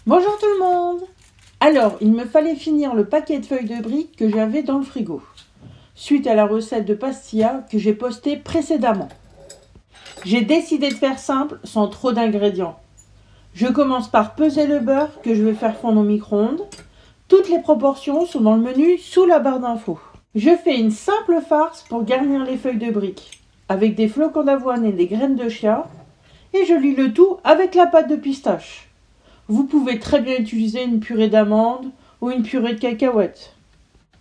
Bonjour tout le monde! Alors, il me fallait finir le paquet de feuilles de briques que j'avais dans le frigo, suite à la recette de pastilla que j'ai postée précédemment. J'ai décidé de faire simple, sans trop d'ingrédients. Je commence par peser le beurre que je vais faire fondre au micro-ondes. Toutes les proportions sont dans le menu sous la barre d'infos. Je fais une simple farce pour garnir les feuilles de briques, avec des flocons d'avoine et des graines de chia, et je lis le tout avec la pâte de pistache. Vous pouvez très bien utiliser une purée d'amandes ou une purée de cacahuètes.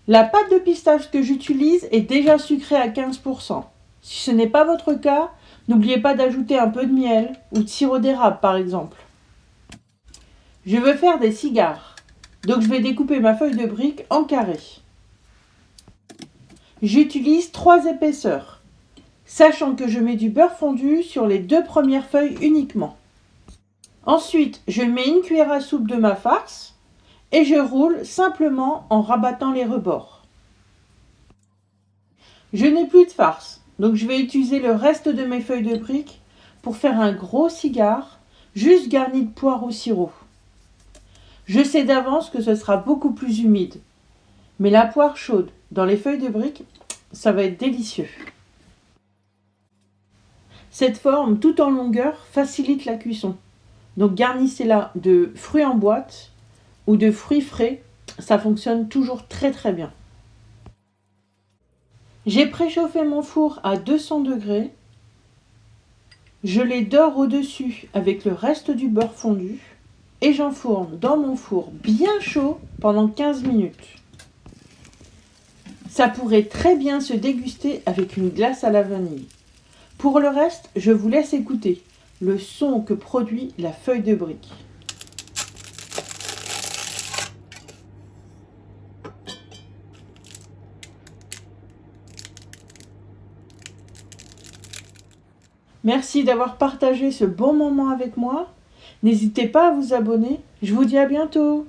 La pâte de pistache que j'utilise est déjà sucrée à 15%. Si ce n'est pas votre cas, n'oubliez pas d'ajouter un peu de miel ou de sirop d'érable par exemple. Je veux faire des cigares, donc je vais découper ma feuille de brique en carrés. J'utilise 3 épaisseurs, sachant que je mets du beurre fondu sur les 2 premières feuilles uniquement. Ensuite, je mets une cuillère à soupe de ma farce et je roule simplement en rabattant les rebords. Je n'ai plus de farce, donc je vais utiliser le reste de mes feuilles de briques pour faire un gros cigare, juste garni de poire au sirop. Je sais d'avance que ce sera beaucoup plus humide, mais la poire chaude dans les feuilles de briques, ça va être délicieux. Cette forme tout en longueur facilite la cuisson. Donc garnissez-la de fruits en boîte ou de fruits frais, ça fonctionne toujours très très bien. J'ai préchauffé mon four à 200 degrés. Je les dore au-dessus avec le reste du beurre fondu et j'enfourne dans mon four bien chaud pendant 15 minutes. Ça pourrait très bien se déguster avec une glace à la vanille. Pour le reste, je vous laisse écouter le son que produit la feuille de brique. Merci d'avoir partagé ce bon moment avec moi. N'hésitez pas à vous abonner. Je vous dis à bientôt.